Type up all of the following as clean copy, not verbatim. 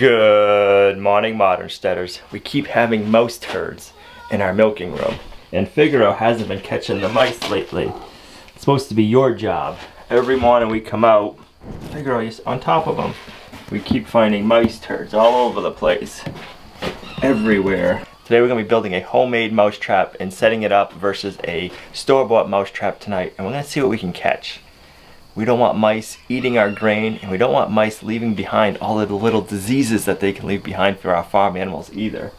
Good morning, Modern Steaders. We keep having mouse turds in our milking room, and Figaro hasn't been catching the mice lately. It's supposed to be your job. Every morning we come out, Figaro is on top of them. We keep finding mice turds all over the place, everywhere. Today we're going to be building a homemade mouse trap and setting it up versus a store-bought mouse trap tonight, and we're going to see what we can catch. We don't want mice eating our grain, and we don't want mice leaving behind all of the little diseases that they can leave behind for our farm animals either.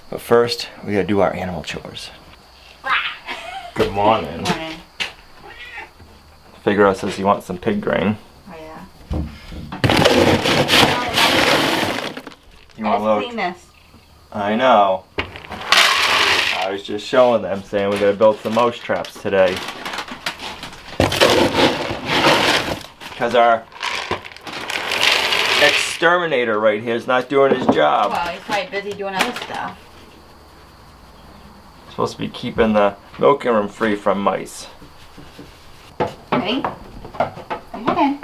But first, we gotta do our animal chores. Good morning. Good morning. Figaro says he wants some pig grain. Oh yeah. You want to look? Clean this. I know. I was just showing them, saying we gotta build some mouse traps today. Because our exterminator right here is not doing his job. Well, he's probably busy doing other stuff. Supposed to be keeping the milking room free from mice. Ready? Bring it in.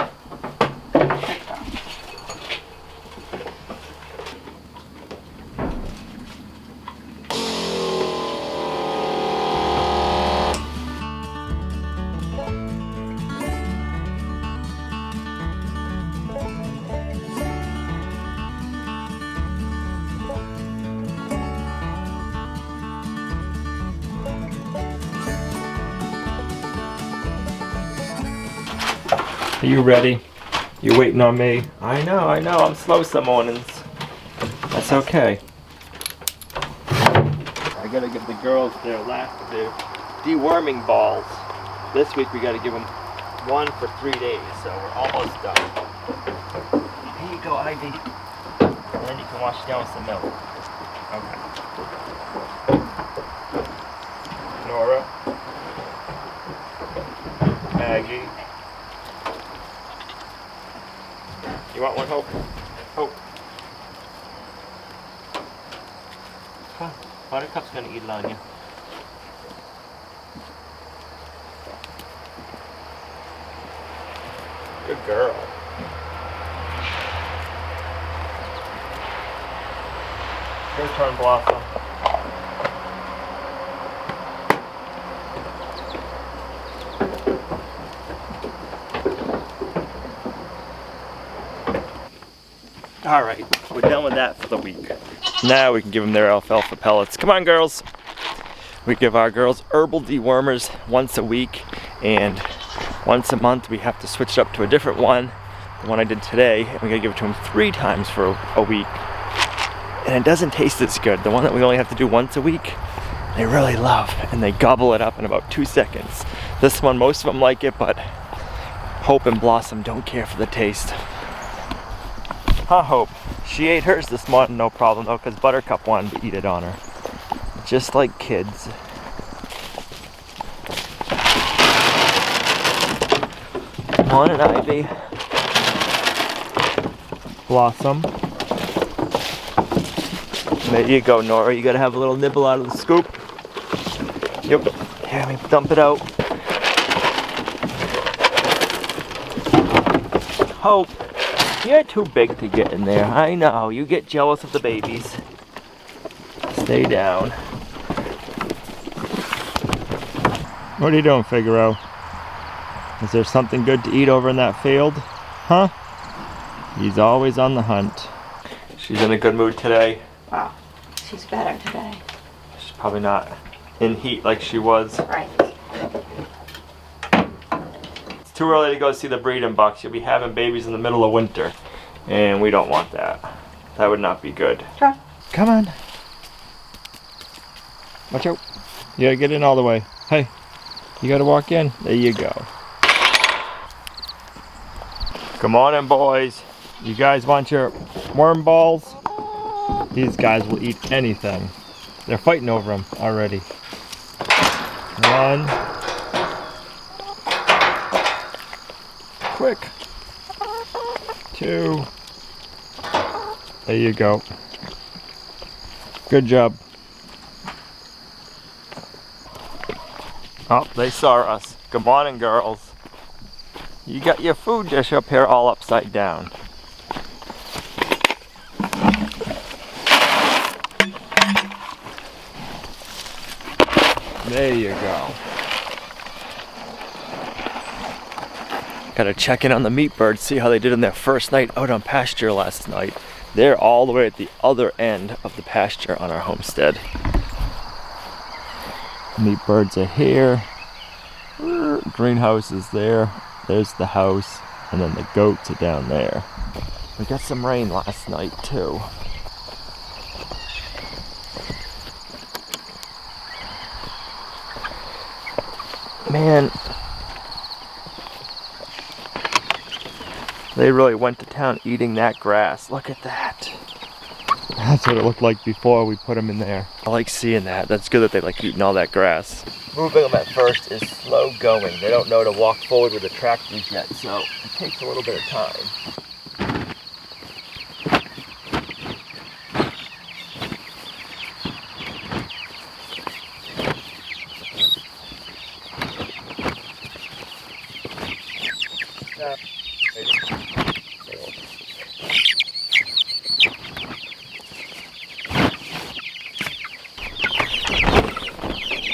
Are you ready? You're waiting on me? I know, I'm slow some mornings. That's okay. I gotta give the girls their deworming balls. This week we gotta give them one for 3 days, so we're almost done. Here you go, Ivy. And then you can wash it down with some milk. Okay. Nora. Maggie. You want one, Hope? Hope. Huh. Buttercup's gonna eat it on you. Good girl. Your turn, Blossom. Alright, we're done with that for the week. Now we can give them their alfalfa pellets. Come on, girls! We give our girls herbal dewormers once a week, and once a month we have to switch it up to a different one. The one I did today, and we gotta give it to them 3 times for a week. And it doesn't taste as good. The one that we only have to do once a week, they really love, and they gobble it up in about 2 seconds. This one, most of them like it, but Hope and Blossom don't care for the taste. Huh, Hope? She ate hers this morning, no problem though, because Buttercup wanted to eat it on her. Just like kids. Morning, Ivy. Blossom. There you go, Nora. You gotta have a little nibble out of the scoop. Yep. Here, let me dump it out. Hope. You're too big to get in there. I know. You get jealous of the babies. Stay down. What are you doing, Figaro? Is there something good to eat over in that field? Huh? He's always on the hunt. She's in a good mood today. Wow. She's better today. She's probably not in heat like she was. Right. Too early to go see the breeding bucks. You'll be having babies in the middle of winter, and we don't want that. That would not be good. Sure. Come on. Watch out. You gotta get in all the way. Hey, you gotta walk in. There you go. Come on in, boys. You guys want your worm balls? These guys will eat anything. They're fighting over them already. 1. Quick. 2. There you go. Good job. Oh, they saw us. Good morning, girls. You got your food dish up here all upside down. There you go. Gotta check in on the meat birds, see how they did in their first night out on pasture last night. They're all the way at the other end of the pasture on our homestead. Meat birds are here. Greenhouse is there. There's the house. And then the goats are down there. We got some rain last night too. Man, they really went to town eating that grass. Look at that. That's what it looked like before we put them in there. I like seeing that. That's good that they like eating all that grass. Moving them at first is slow going. They don't know to walk forward with the tractors yet, so it takes a little bit of time.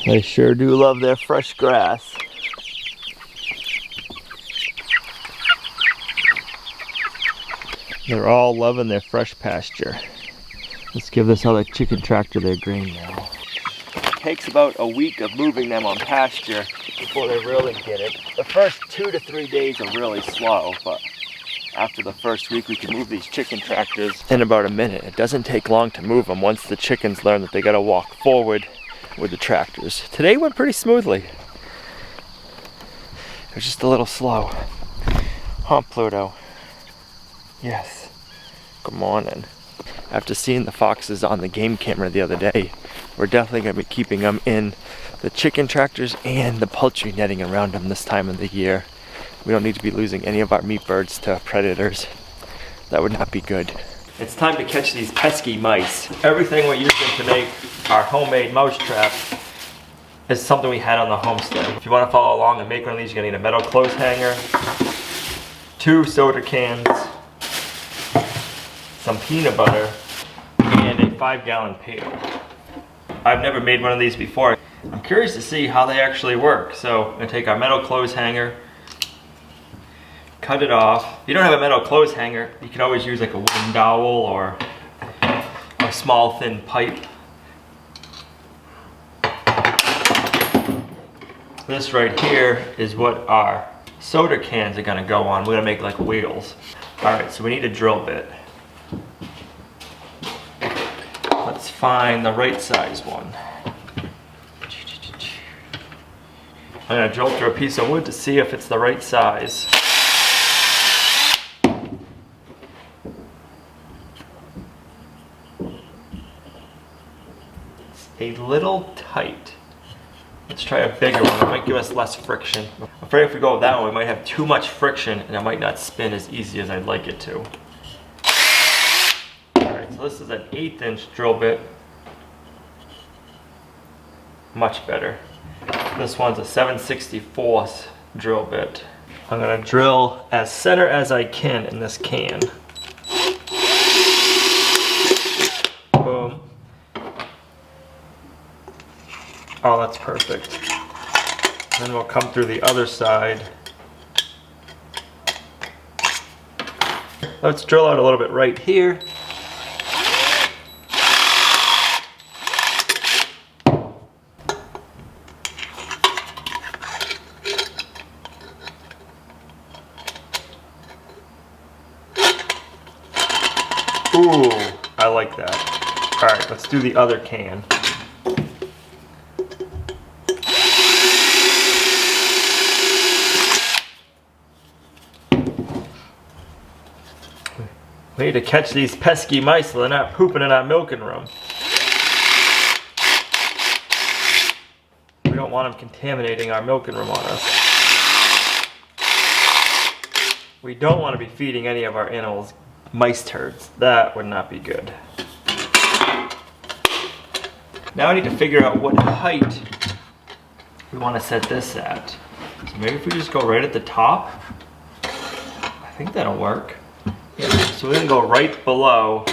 They sure do love their fresh grass. They're all loving their fresh pasture. Let's give this other chicken tractor their grain now. It takes about a week of moving them on pasture before they really get it. The first 2 to 3 days are really slow, but after the first week we can move these chicken tractors in about a minute. It doesn't take long to move them once the chickens learn that they gotta walk forward with the tractors. Today went pretty smoothly. It was just a little slow. Huh, Pluto? Yes. Good morning. After seeing the foxes on the game camera the other day, we're definitely going to be keeping them in the chicken tractors and the poultry netting around them this time of the year. We don't need to be losing any of our meat birds to predators. That would not be good. It's time to catch these pesky mice. Everything we're using to make our homemade mouse trap is something we had on the homestead. If you want to follow along and make one of these, you're going to need a metal clothes hanger, 2 soda cans, some peanut butter, and a 5-gallon pail. I've never made one of these before. I'm curious to see how they actually work. So I'm going to take our metal clothes hanger, cut it off. If you don't have a metal clothes hanger, you can always use like a wooden dowel or a small thin pipe. This right here is what our soda cans are gonna go on. We're gonna make like wheels. All right, so we need a drill bit. Let's find the right size one. I'm gonna drill through a piece of wood to see if it's the right size. A little tight. Let's try a bigger one. It might give us less friction. I'm afraid if we go with that one, we might have too much friction and it might not spin as easy as I'd like it to. Alright, so this is an 1/8 inch drill bit. Much better. This one's a 7/64 drill bit. I'm gonna drill as center as I can in this can. Boom. Oh, that's perfect. Then we'll come through the other side. Let's drill out a little bit right here. Ooh, I like that. All right, let's do the other can. We need to catch these pesky mice so they're not pooping in our milking room. We don't want them contaminating our milking room on us. We don't want to be feeding any of our animals mice turds. That would not be good. Now I need to figure out what height we want to set this at. So maybe if we just go right at the top, I think that'll work. Yeah, so we're gonna go right below,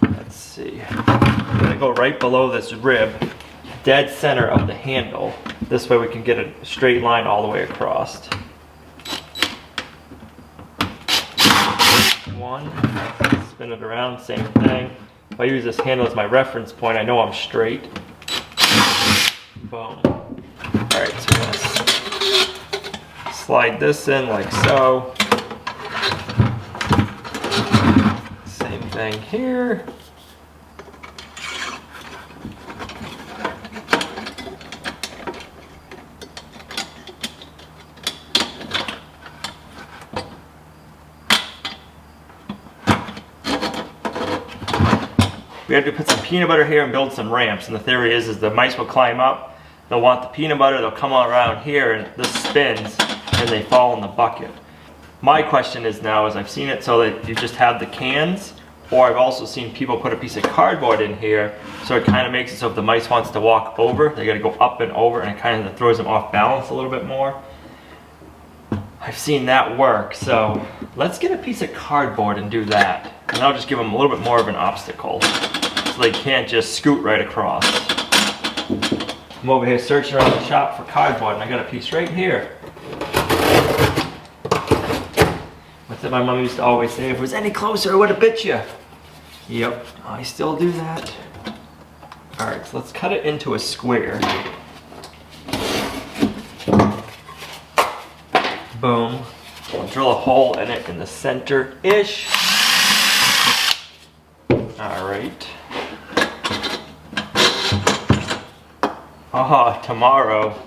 let's see, we're gonna go right below this rib, dead center of the handle. This way we can get a straight line all the way across. One, spin it around, same thing. If I use this handle as my reference point, I know I'm straight. Boom. Alright, so I'm gonna slide this in like so. Same thing here. We have to put some peanut butter here and build some ramps. And the theory is the mice will climb up, they'll want the peanut butter, they'll come all around here and this spins and they fall in the bucket. My question is now is I've seen it so that you just have the cans, or I've also seen people put a piece of cardboard in here so it kind of makes it so if the mice wants to walk over, they got to go up and over and it kind of throws them off balance a little bit more. I've seen that work, so let's get a piece of cardboard and do that. And I'll just give them a little bit more of an obstacle so they can't just scoot right across. I'm over here searching around the shop for cardboard and I got a piece right here. What's that my mom used to always say, if it was any closer I would have bit you. Yep, I still do that. Alright, so let's cut it into a square. Boom. We'll drill a hole in it in the center-ish. Alright. Tomorrow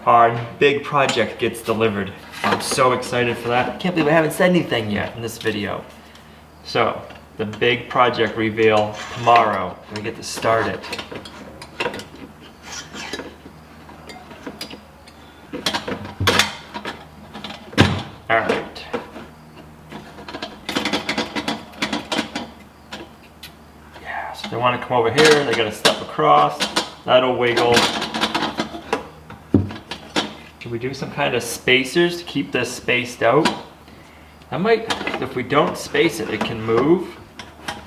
our big project gets delivered. I'm so excited for that. I can't believe I haven't said anything yet in this video. So, the big project reveal tomorrow. We get to start it. Alright. Yeah, so they want to come over here, they gotta step across. That'll wiggle. Should we do some kind of spacers to keep this spaced out? That might, if we don't space it, it can move.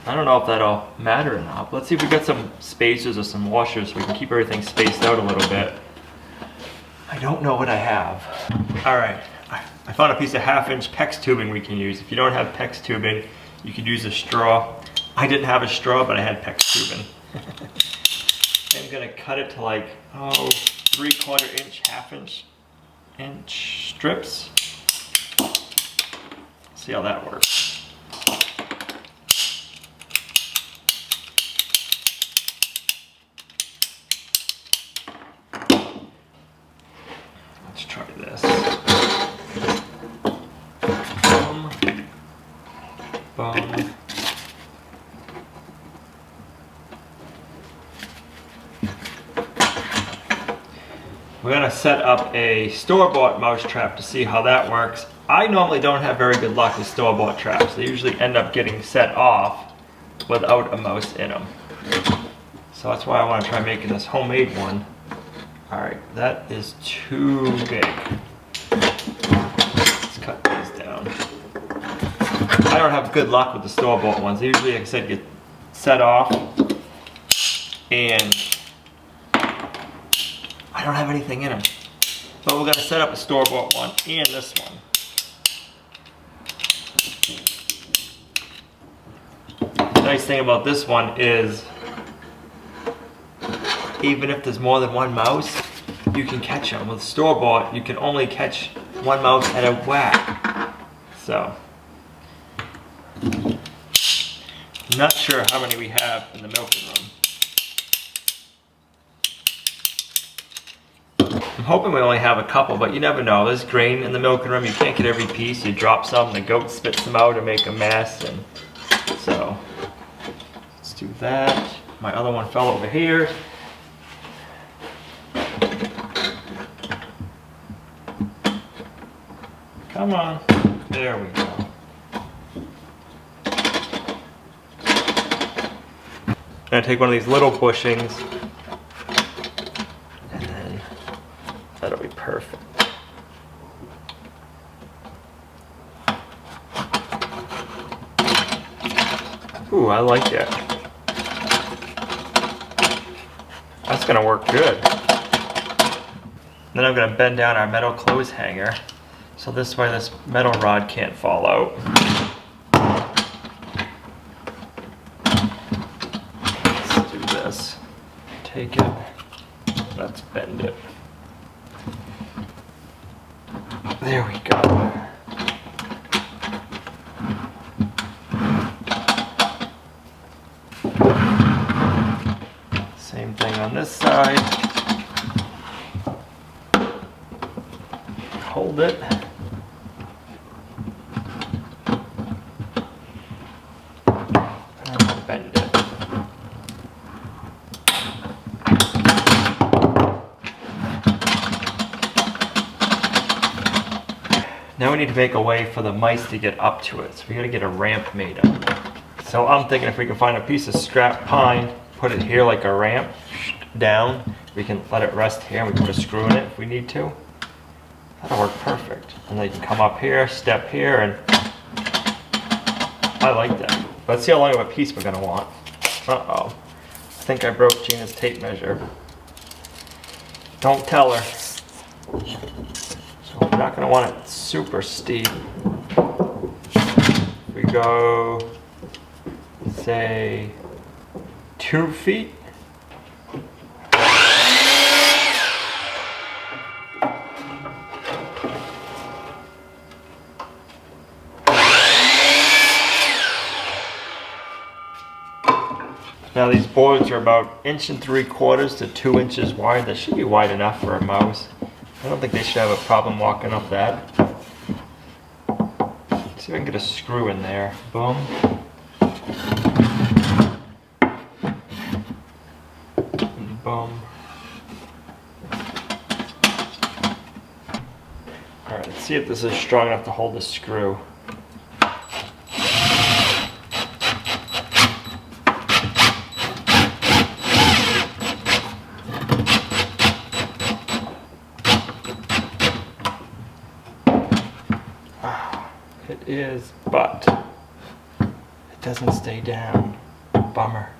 I don't know if that'll matter or not. But let's see if we got some spacers or some washers so we can keep everything spaced out a little bit. I don't know what I have. Alright, I found a piece of 1/2-inch PEX tubing we can use. If you don't have PEX tubing, you could use a straw. I didn't have a straw, but I had PEX tubing. I'm gonna cut it to like, 3/4 inch, 1/2 inch strips. See how that works. Let's try this. Boom. Boom. We're gonna set up a store-bought mouse trap to see how that works. I normally don't have very good luck with store-bought traps. They usually end up getting set off without a mouse in them. So that's why I want to try making this homemade one. Alright, that is too big. Let's cut these down. I don't have good luck with the store-bought ones. They usually, like I said, get set off and I don't have anything in them. But we're going to set up a store-bought one and this one. The nice thing about this one is even if there's more than one mouse, you can catch them. With store-bought, you can only catch one mouse at a whack. So, not sure how many we have in the milking room. I'm hoping we only have a couple, but you never know. There's grain in the milking room. You can't get every piece. You drop some, the goat spits them out and make a mess. And so, let's do that. My other one fell over here. Come on. There we go. I'm going to take one of these little bushings. That'll be perfect. Ooh, I like that. That's gonna work good. Then I'm gonna bend down our metal clothes hanger, so this way this metal rod can't fall out. Let's do this. Take it, let's bend it. There we go. Same thing on this side. Hold it. And I'll bend it. Now we need to make a way for the mice to get up to it. So we gotta get a ramp made up. So I'm thinking if we can find a piece of scrap pine, put it here like a ramp, down, we can let it rest here and we can put a screw in it if we need to. That'll work perfect. And then you can come up here, step here, and I like that. Let's see how long of a piece we're gonna want. Uh-oh. I think I broke Gina's tape measure. Don't tell her. So we're not gonna want it super steep. We go, say, 2 feet. Now these boards are about 1.75 to 2 inches wide. That should be wide enough for a mouse. I don't think they should have a problem walking up that. Let's see if I can get a screw in there. Boom. And boom. Alright, let's see if this is strong enough to hold the screw. It is, but it doesn't stay down. Bummer.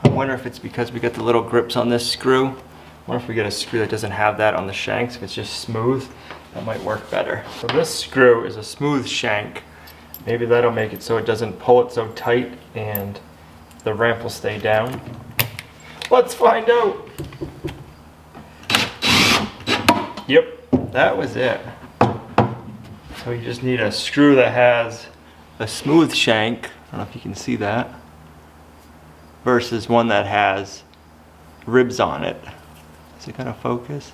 I wonder if it's because we got the little grips on this screw. I wonder if we get a screw that doesn't have that on the shanks, if it's just smooth. That might work better. So this screw is a smooth shank. Maybe that'll make it so it doesn't pull it so tight and the ramp will stay down. Let's find out. Yep, that was it. So you just need a screw that has a smooth shank. I don't know if you can see that. Versus one that has ribs on it. Is it gonna focus?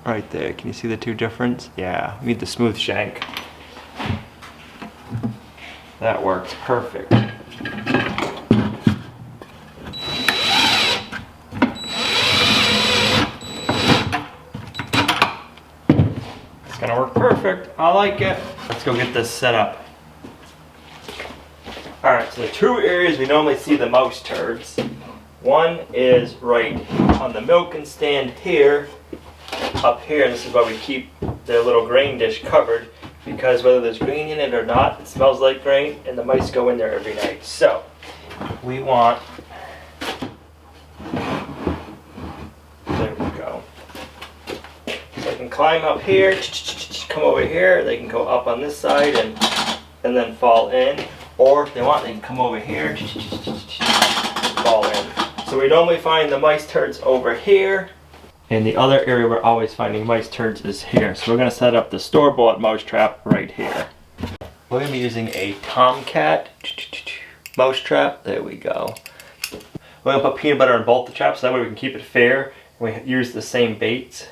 Right there, can you see the two difference? Yeah, we need the smooth shank. That works perfect. It's gonna work perfect, I like it. Let's go get this set up. Alright, so the 2 areas we normally see the most turds. One is right on the milking stand here. Up here, this is why we keep the little grain dish covered, because whether there's grain in it or not, it smells like grain and the mice go in there every night. So we want, there we go. So they can climb up here, come over here, they can go up on this side and then fall in, or if they want they can come over here, fall in. So we normally find the mice turds over here. And the other area we're always finding mice turds is here. So we're going to set up the store-bought mouse trap right here. We're going to be using a Tomcat mouse trap. There we go. We're going to put peanut butter on both the traps so that way we can keep it fair. We use the same baits.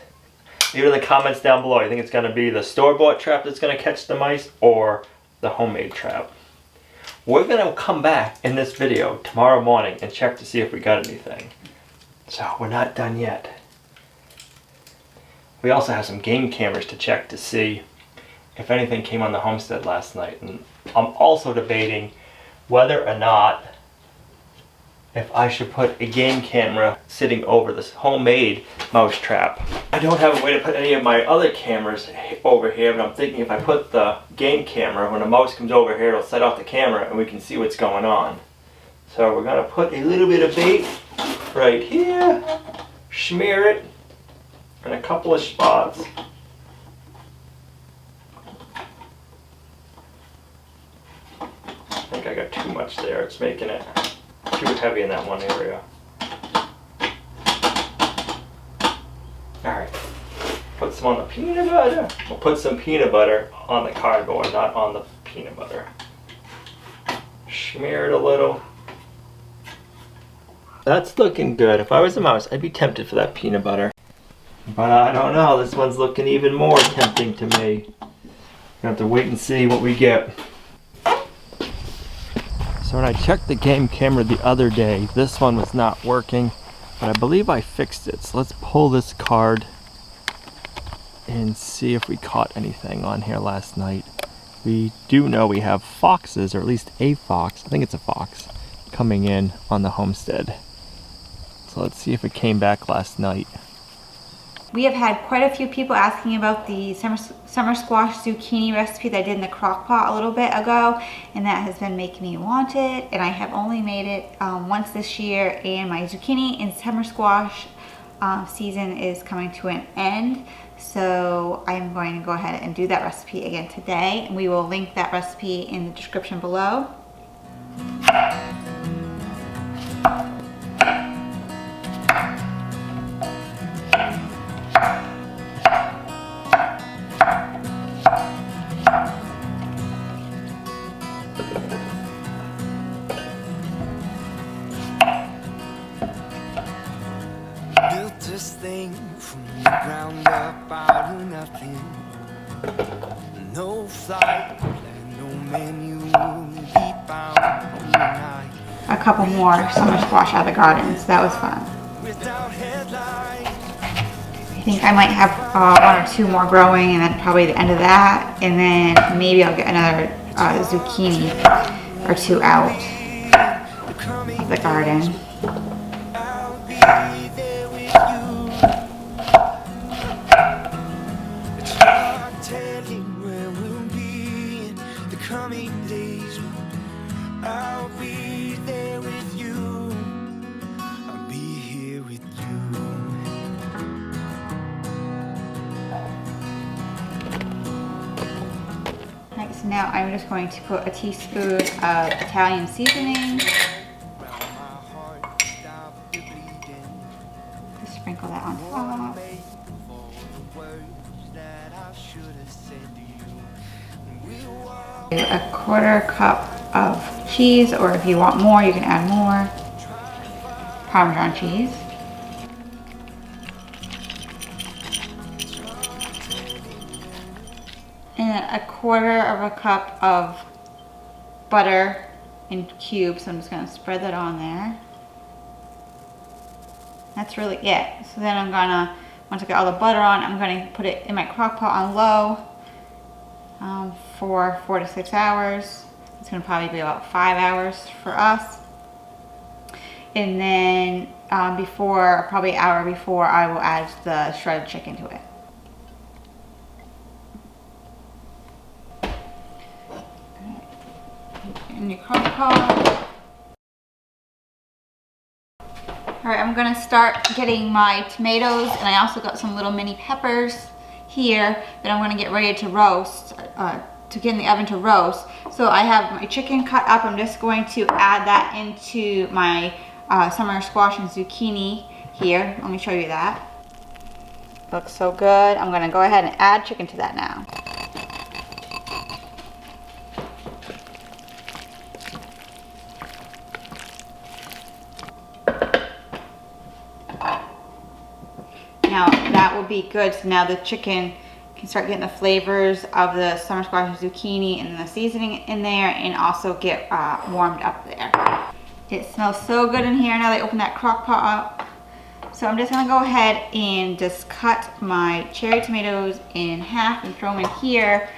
Leave it in the comments down below. You think it's going to be the store-bought trap that's going to catch the mice or the homemade trap? We're going to come back in this video tomorrow morning and check to see if we got anything. So we're not done yet. We also have some game cameras to check to see if anything came on the homestead last night. And I'm also debating whether or not if I should put a game camera sitting over this homemade mouse trap. I don't have a way to put any of my other cameras over here, but I'm thinking if I put the game camera, when a mouse comes over here, it'll set off the camera and we can see what's going on. So we're gonna put a little bit of bait right here, smear it in a couple of spots. I think I got too much there. It's making it too heavy in that one area. Alright, put some on the peanut butter. We'll put some peanut butter on the cardboard, not on the peanut butter. Smear it a little. That's looking good. If I was a mouse, I'd be tempted for that peanut butter. But I don't know, this one's looking even more tempting to me. We have to wait and see what we get. So when I checked the game camera the other day, this one was not working, but I believe I fixed it. So let's pull this card and see if we caught anything on here last night. We do know we have foxes, or at least a fox, I think it's a fox, coming in on the homestead. So let's see if it came back last night. We have had quite a few people asking about the summer squash zucchini recipe that I did in the crock pot a little bit ago, and that has been making me want it. And I have only made it once this year, and my zucchini and summer squash season is coming to an end. So I'm going to go ahead and do that recipe again today, and we will link that recipe in the description below. Built this thing from the ground up out of nothing. No flight plan, no menu, be bound tonight. A couple more summer squash out of the garden, so that was fun. Without headlights. I think I might have one or two more growing, and then probably the end of that, and then maybe I'll get another zucchini or two out of the garden. I'll be there with you. It's hard telling where we'll be in the coming days. I'll be there with you. I'll be here with you. Right, so now I'm just going to put a teaspoon of Italian seasoning. Just sprinkle that on top. A quarter cup of cheese, or if you want more, you can add more. Parmesan cheese. And a quarter of a cup of butter in cubes. So I'm just going to spread that on there. That's really it. So then I'm gonna, once I get all the butter on, I'm gonna put it in my crock pot on low for 4 to 6 hours. It's gonna probably be about 5 hours for us. And then probably an hour before, I will add the shredded chicken to it. In your crock pot. Alright, I'm gonna start getting my tomatoes, and I also got some little mini peppers here that I'm gonna get ready to roast, to get in the oven to roast. So I have my chicken cut up. I'm just going to add that into my summer squash and zucchini here. Let me show you that. Looks so good. I'm gonna go ahead and add chicken to that now. Now that will be good. So now the chicken can start getting the flavors of the summer squash and zucchini and the seasoning in there, and also get warmed up there. It smells so good in here now that I open that crock pot up. So I'm just gonna go ahead and just cut my cherry tomatoes in half and throw them in here.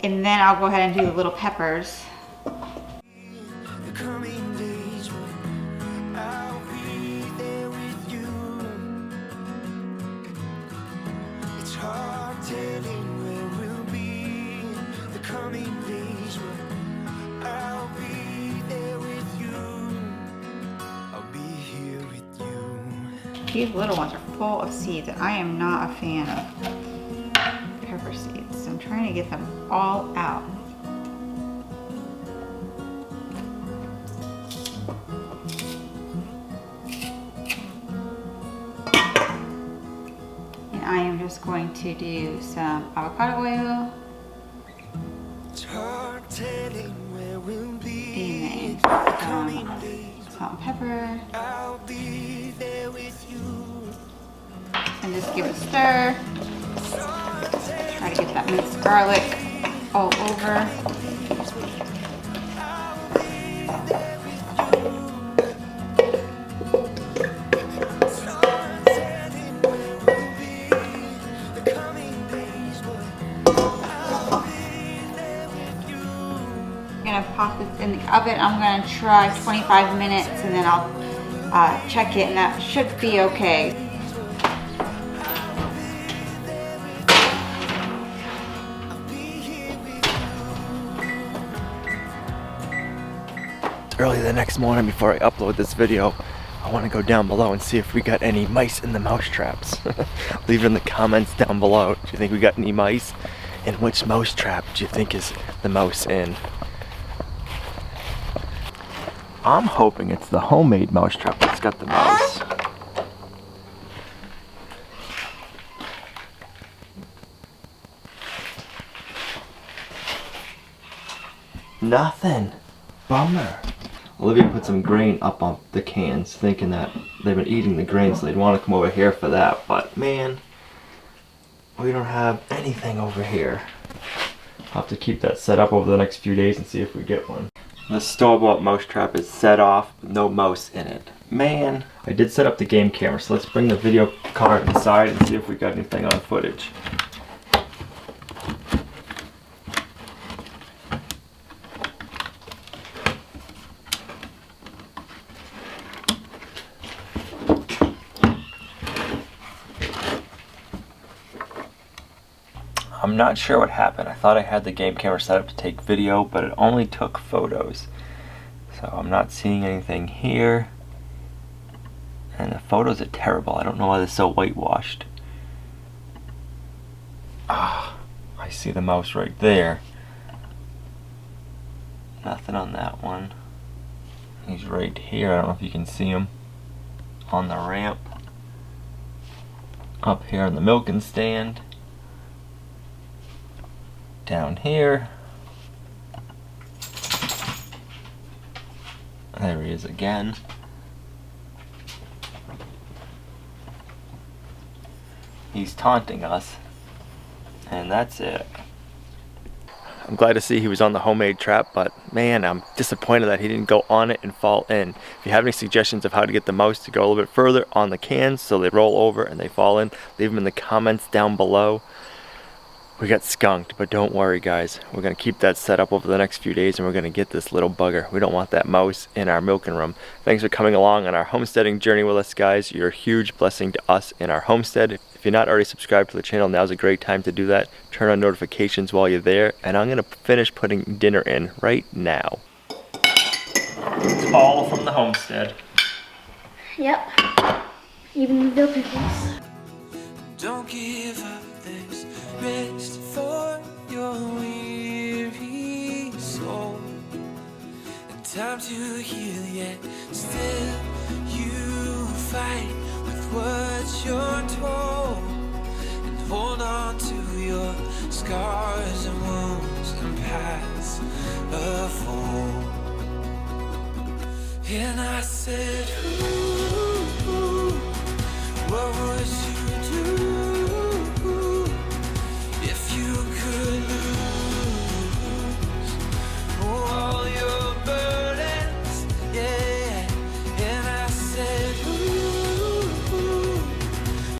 And then I'll go ahead and do the little peppers. The coming days, hard telling where we'll be in the coming days, but I'll be there with you. I'll be here with you. These little ones are full of seeds, and I am not a fan of pepper seeds. So I'm trying to get them all out. And I am just going to do some avocado oil. It's hard telling where we'll be And in then the coming days. salt and pepper. I'll be there with you. And just give it a stir. Try to get that minced garlic all over. I'm gonna pop this in the oven. I'm gonna try 25 minutes and then I'll check it, and that should be okay. Early the next morning before I upload this video, I want to go down below and see if we got any mice in the mouse traps. Leave it in the comments down below. Do you think we got any mice? And which mouse trap do you think is the mouse in? I'm hoping it's the homemade mouse trap that's got the mouse. Nothing. Bummer. Olivia put some grain up on the cans, thinking that they've been eating the grain, so they'd want to come over here for that. But man, we don't have anything over here. I'll have to keep that set up over the next few days and see if we get one. The store-bought mouse trap is set off with no mouse in it. Man, I did set up the game camera, so let's bring the video card inside and see if we got anything on footage. I'm not sure what happened. I thought I had the game camera set up to take video, but it only took photos. So I'm not seeing anything here. And the photos are terrible. I don't know why they're so whitewashed. Ah, I see the mouse right there. Nothing on that one. He's right here. I don't know if you can see him. On the ramp. Up here on the milking stand. Down here. There he is again. He's taunting us. And that's it. I'm glad to see he was on the homemade trap, but man, I'm disappointed that he didn't go on it and fall in. If you have any suggestions of how to get the mouse to go a little bit further on the cans so they roll over and they fall in, leave them in the comments down below. We got skunked, but don't worry guys. We're going to keep that set up over the next few days and we're going to get this little bugger. We don't want that mouse in our milking room. Thanks for coming along on our homesteading journey with us guys. You're a huge blessing to us in our homestead. If you're not already subscribed to the channel, now's a great time to do that. Turn on notifications while you're there, and I'm going to finish putting dinner in right now. It's all from the homestead. Yep. Even the pickles. Don't give up, there's rest for your weary soul. And time to heal, yet still you fight with what you're told. And hold on to your scars and wounds and paths of fall. And I said, ooh, what